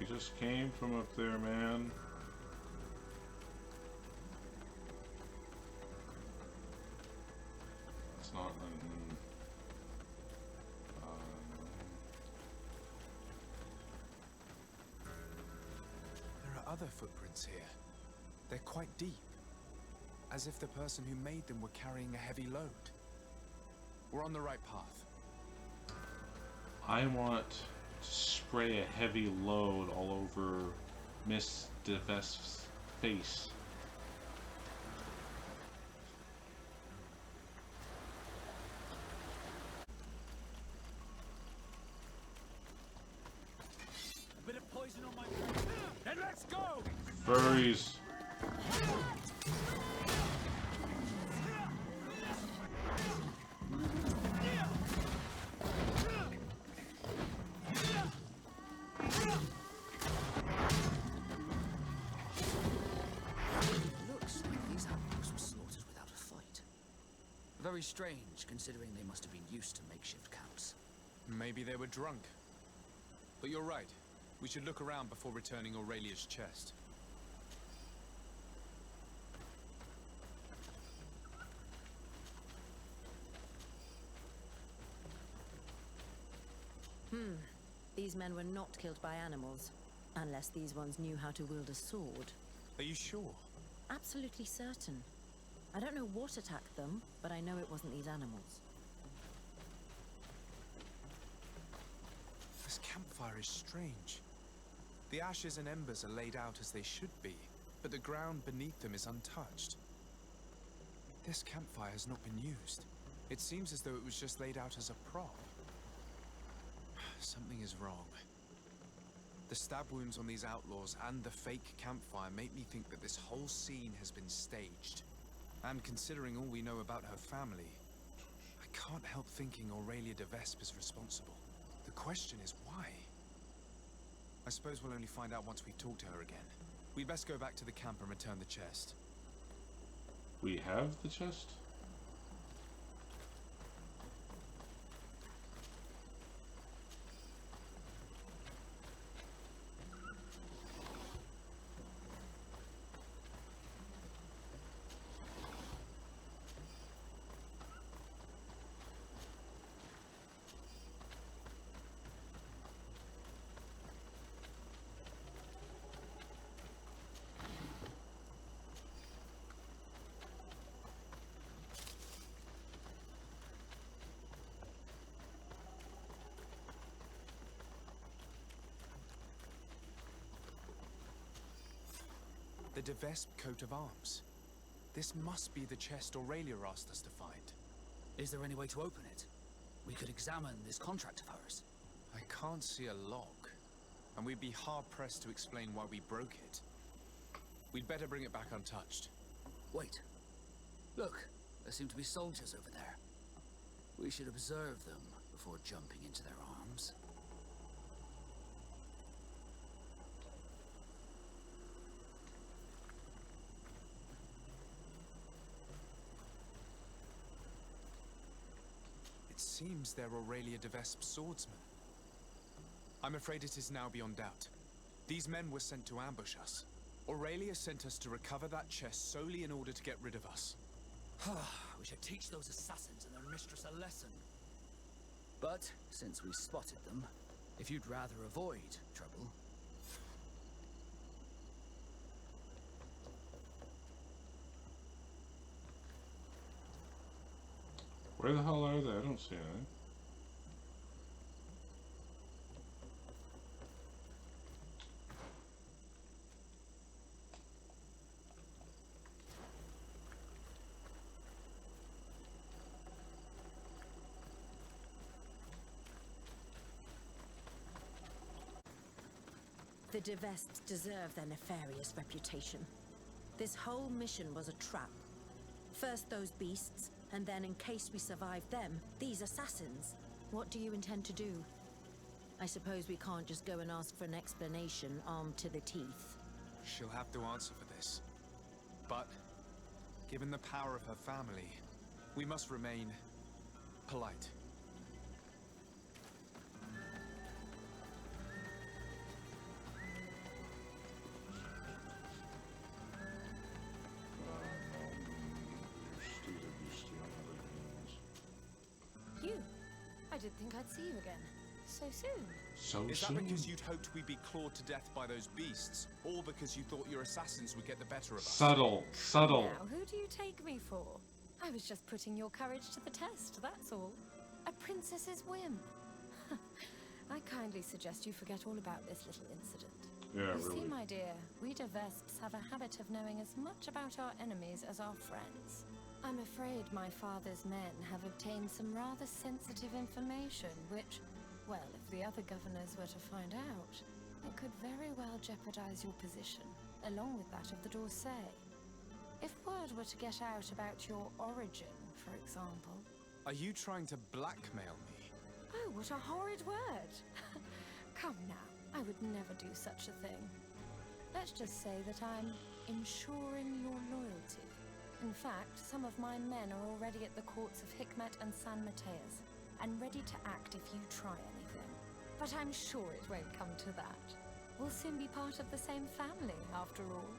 just came from up there, man. It's not There are other footprints here. They're quite deep. As if the person who made them were carrying a heavy load. We're on the right path. I want to spray a heavy load all over Miss de Vespe's face. A bit of poison on my brain. Then let's go! Furries. Looks like these animals were slaughtered without a fight. Very strange, considering they must have been used to makeshift camps. Maybe they were drunk. But you're right. We should look around before returning Aurelia's chest. These men were not killed by animals. Unless these ones knew how to wield a sword. Are you sure? Absolutely certain. I don't know what attacked them, but I know it wasn't these animals. This campfire is strange. The ashes and embers are laid out as they should be, but the ground beneath them is untouched. This campfire has not been used. It seems as though it was just laid out as a prop. Something is wrong. The stab wounds on these outlaws and the fake campfire make me think that this whole scene has been staged. And considering all we know about her family, I can't help thinking Aurelia de Vespe is responsible. The question is why? I suppose we'll only find out once we've talked to her again. We'd best go back to the camp and return the chest. We have the chest? The de Vespe coat of arms. This must be the chest Aurelia asked us to find. Is there any way to open it? We could examine this contract of hers. I can't see a lock, and we'd be hard-pressed to explain why we broke it. We'd better bring it back untouched. Wait. Look, there seem to be soldiers over there. We should observe them before jumping into their arms. It seems they're Aurelia de Vespe's swordsmen. I'm afraid it is now beyond doubt. These men were sent to ambush us. Aurelia sent us to recover that chest solely in order to get rid of us. We should teach those assassins and their mistress a lesson. But, since we spotted them, if you'd rather avoid trouble... Where the hell are they? I don't see anything. The de Vespe deserve their nefarious reputation. This whole mission was a trap. First those beasts, and then in case we survive them, these assassins. What do you intend to do? I suppose we can't just go and ask for an explanation armed to the teeth. She'll have to answer for this. But, given the power of her family, we must remain polite. did think I'd see you again. So soon. So Is that soon. because you'd hoped we'd be clawed to death by those beasts? Or because you thought your assassins would get the better of us? Subtle, subtle. Now, who do you take me for? I was just putting your courage to the test, that's all. A princess's whim. I kindly suggest you forget all about this little incident. Yeah, You really. see, my dear, we Vesps have a habit of knowing as much about our enemies as our friends. I'm afraid my father's men have obtained some rather sensitive information, which, well, if the other governors were to find out, it could very well jeopardize your position, along with that of the D'Orsay. If word were to get out about your origin, for example... Are you trying to blackmail me? Oh, what a horrid word! Come now, I would never do such a thing. Let's just say that I'm ensuring your loyalty. In fact, some of my men are already at the courts of Hikmet and San Mateus, and ready to act if you try anything. But I'm sure it won't come to that. We'll soon be part of the same family, after all.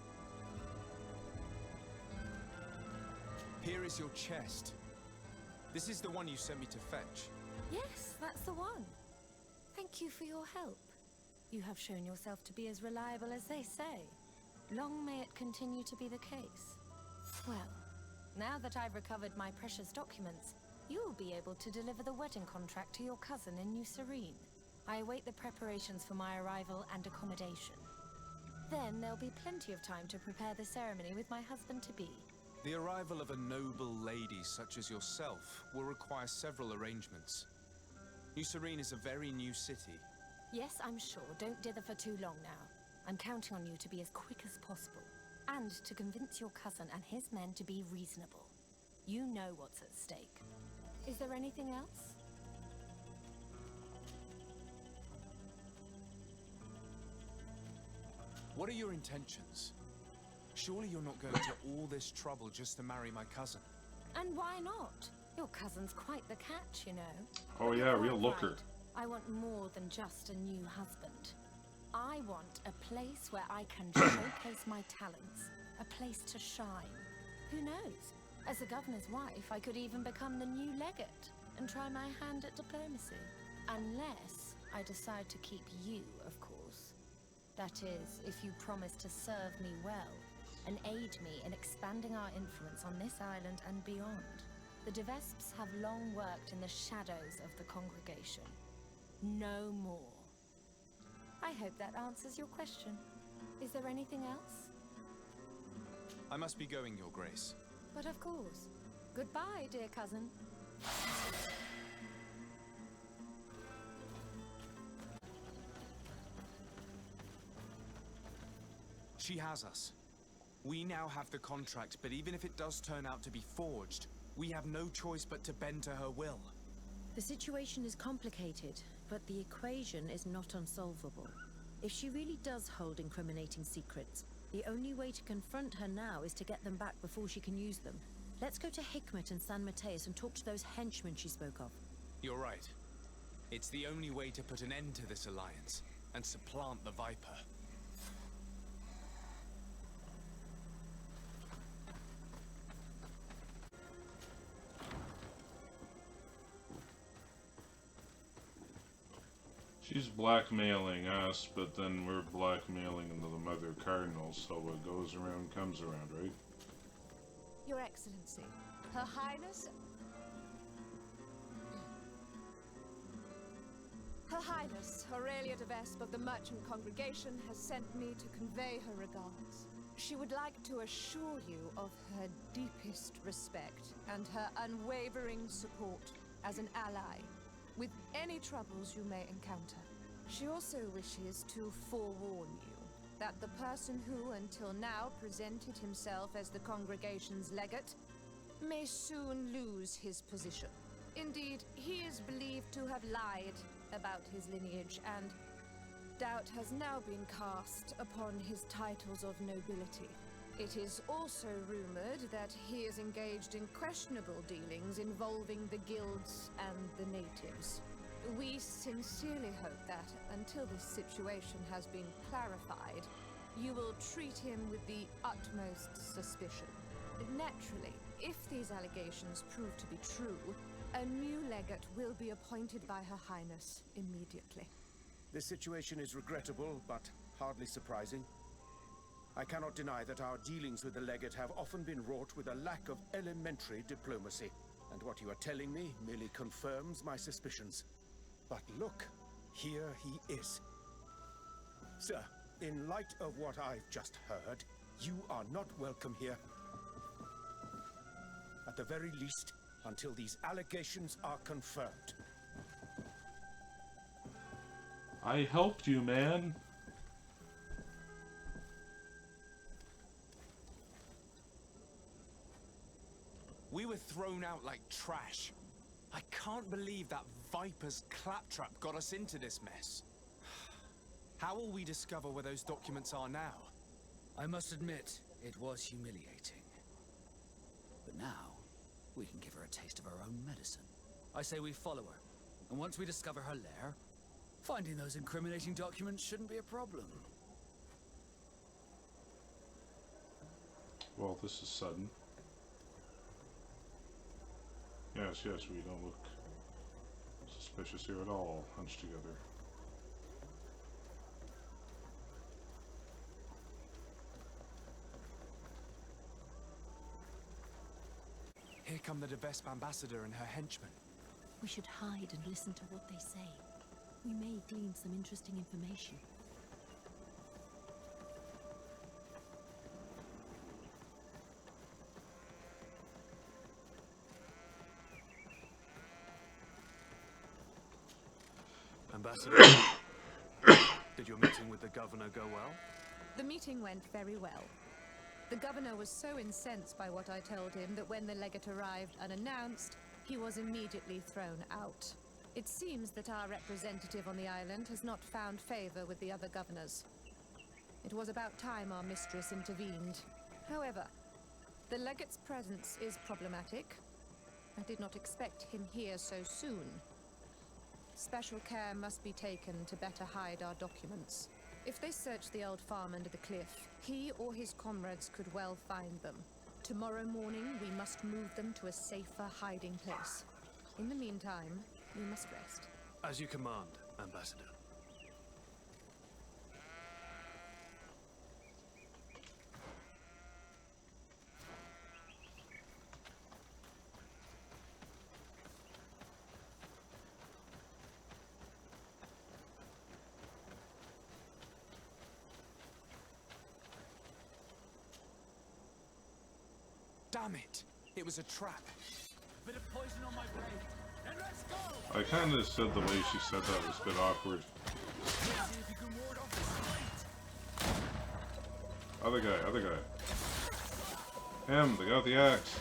Here is your chest. This is the one you sent me to fetch. Yes, that's the one. Thank you for your help. You have shown yourself to be as reliable as they say. Long may it continue to be the case. Well, now that I've recovered my precious documents, you'll be able to deliver the wedding contract to your cousin in New Serene. I await the preparations for my arrival and accommodation. Then there'll be plenty of time to prepare the ceremony with my husband-to-be. The arrival of a noble lady such as yourself will require several arrangements. New Serene is a very new city. Yes, I'm sure. Don't dither for too long now. I'm counting on you to be as quick as possible. And to convince your cousin and his men to be reasonable. You know what's at stake. Is there anything else? What are your intentions? Surely you're not going to all this trouble just to marry my cousin. And why not? Your cousin's quite the catch, you know. Oh But yeah, you're real quite looker. right. I want more than just a new husband. I want a place where I can showcase my talents. A place to shine. Who knows? As the governor's wife, I could even become the new legate and try my hand at diplomacy. Unless I decide to keep you, of course. That is, if you promise to serve me well and aid me in expanding our influence on this island and beyond. The De Vesps have long worked in the shadows of the congregation. No more. I hope that answers your question. Is there anything else? I must be going, Your Grace. But of course. Goodbye, dear cousin. She has us. We now have the contract, but even if it does turn out to be forged, we have no choice but to bend to her will. The situation is complicated, but the equation is not unsolvable. If she really does hold incriminating secrets, the only way to confront her now is to get them back before she can use them. Let's go to Hikmet and San Mateus and talk to those henchmen she spoke of. You're right. It's the only way to put an end to this alliance and supplant the Viper. She's blackmailing us, but then we're blackmailing the Mother Cardinal, so what goes around comes around, right? Your Excellency, Her Highness... Her Highness, Aurelia de Vespe of the Merchant Congregation has sent me to convey her regards. She would like to assure you of her deepest respect and her unwavering support as an ally with any troubles you may encounter. She also wishes to forewarn you that the person who until now presented himself as the congregation's legate may soon lose his position. Indeed, he is believed to have lied about his lineage, and doubt has now been cast upon his titles of nobility. It is also rumored that he is engaged in questionable dealings involving the guilds and the natives. We sincerely hope that, until this situation has been clarified, you will treat him with the utmost suspicion. Naturally, if these allegations prove to be true, A new legate will be appointed by Her Highness immediately. This situation is regrettable, but hardly surprising. I cannot deny that our dealings with the legate have often been wrought with a lack of elementary diplomacy. And what you are telling me merely confirms my suspicions. But look, here he is. Sir, in light of what I've just heard, you are not welcome here. At the very least, until these allegations are confirmed. I helped you, man. We were thrown out like trash. I can't believe that Viper's claptrap got us into this mess. How will we discover where those documents are now? I must admit, it was humiliating. But now, we can give her a taste of her own medicine. I say we follow her, and once we discover her lair, finding those incriminating documents shouldn't be a problem. Well, this is sudden. Yes, we don't look suspicious here at all, hunched together. Here come the Vespe ambassador and her henchmen. We should hide and listen to what they say. We may glean some interesting information. Ambassador, did your meeting with the governor go well? The meeting went very well. The governor was so incensed by what I told him that when the legate arrived unannounced, he was immediately thrown out. It seems that our representative on the island has not found favor with the other governors. It was about time our mistress intervened. However, the legate's presence is problematic. I did not expect him here so soon. Special care must be taken to better hide our documents. If they search the old farm under the cliff, he or his comrades could well find them. Tomorrow morning, we must move them to a safer hiding place. In the meantime, we must rest. As you command, Ambassador. Damn it! It was a trap. Bit of poison on my blade, and let's go! I kind of said the way she said that was a bit awkward. See if you can ward off this fight. Other guy. Him, they got the axe.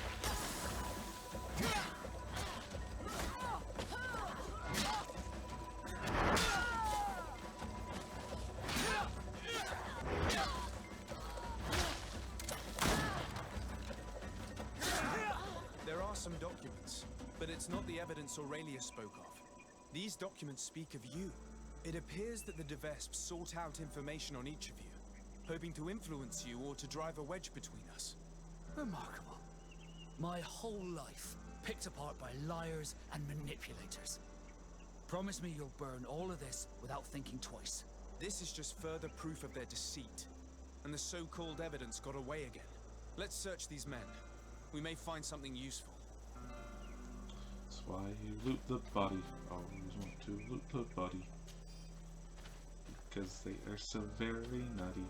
There are some documents, but it's not the evidence Aurelia spoke of. These documents speak of you. It appears that the De Vespe sought out information on each of you, hoping to influence you or to drive a wedge between us. Remarkable. My whole life picked apart by liars and manipulators. Promise me you'll burn all of this without thinking twice. This is just further proof of their deceit, and the so-called evidence got away again. Let's search these men. We may find something useful. That's why you loot the body. Always want to loot the body. Because they are so very nutty.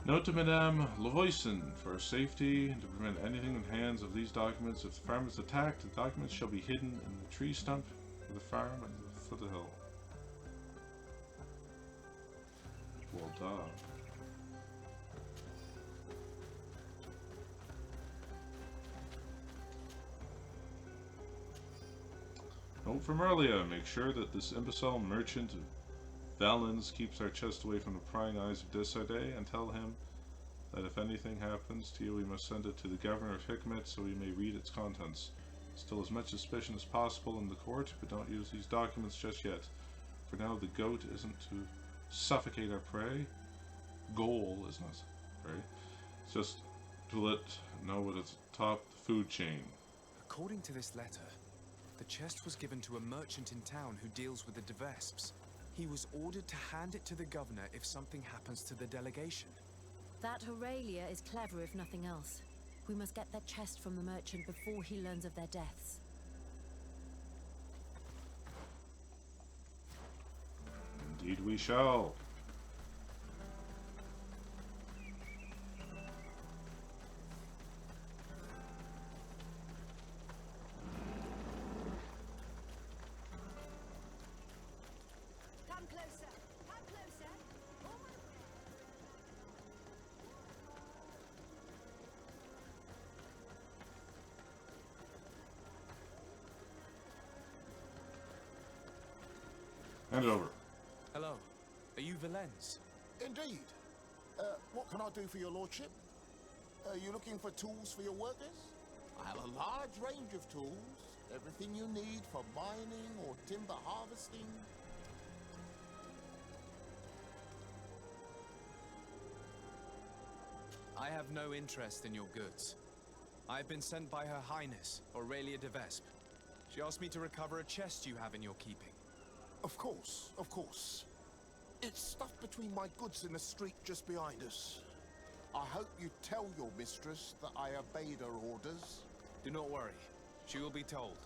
Note to Madame Levoisin, for safety and to prevent anything in the hands of these documents. If the farm is attacked, the documents shall be hidden in the tree stump of the farm at the foot of the hill. Well, duh. Note from earlier, make sure that this imbecile merchant Valens keeps our chest away from the prying eyes of Desade, and tell him that if anything happens to you, we must send it to the governor of Hikmet so he may read its contents. Still as much suspicion as possible in the court, but don't use these documents just yet. For now, the goat isn't to suffocate our prey. Goal is not prey. It's just to let know what it's top the food chain. According to this letter, the chest was given to a merchant in town who deals with the de Vespes. He was ordered to hand it to the governor if something happens to the delegation. That Aurelia is clever if nothing else. We must get that chest from the merchant before he learns of their deaths. Indeed we shall. Come closer. Come closer. Hand it over. Hello. Are you Valens? Indeed. What can I do for your lordship? Are you looking for tools for your workers? I have a large range of tools. Everything you need for mining or timber harvesting. I have no interest in your goods. I have been sent by Her Highness, Aurelia de Vespe. She asked me to recover a chest you have in your keeping. Of course, of course. It's stuffed between my goods in the street just behind us. I hope you tell your mistress that I obeyed her orders. Do not worry. She will be told.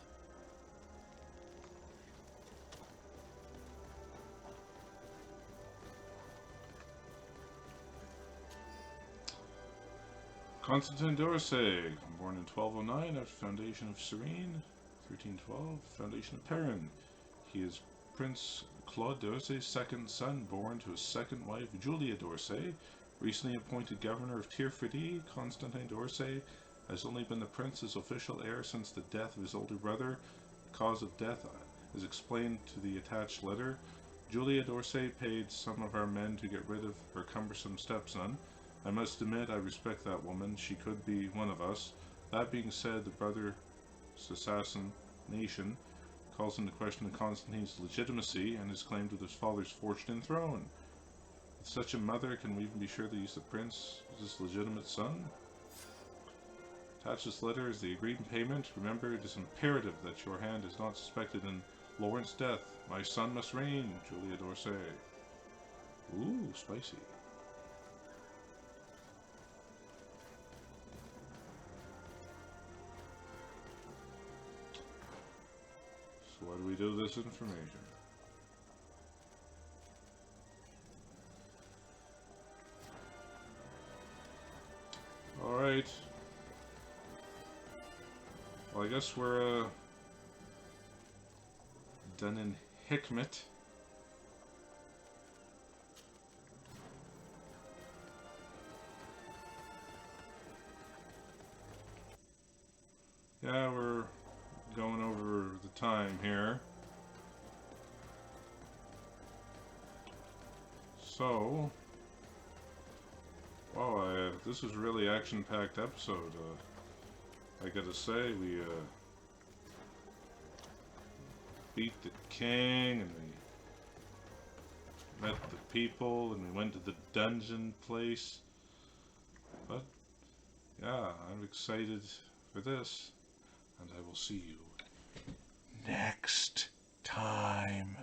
Constantine d'Orsay, born in 1209 after foundation of Serene, 1312, foundation of Perrin. He is Prince Claude d'Orsay's second son, born to his second wife, Julia d'Orsay. Recently appointed governor of Tirfidi, Constantine d'Orsay has only been the prince's official heir since the death of his older brother. The cause of death is explained to the attached letter. Julia d'Orsay paid some of our men to get rid of her cumbersome stepson. I must admit I respect that woman. She could be one of us. That being said, the brother's assassination calls into question Constantine's legitimacy and his claim to his father's fortune throne. With such a mother, can we even be sure that he's the prince's legitimate son? Attached this letter is the agreed payment. Remember, it is imperative that your hand is not suspected in Lawrence's death. My son must reign, Julia d'Orsay. Ooh, spicy. So why do we do this information? Alright. Well, I guess we're done in Hikmet. Yeah, we're going over the time here. So, wow, this was a really action-packed episode. I gotta say, we beat the king, and we met the people, and we went to the dungeon place. But, yeah, I'm excited for this. And I will see you next time.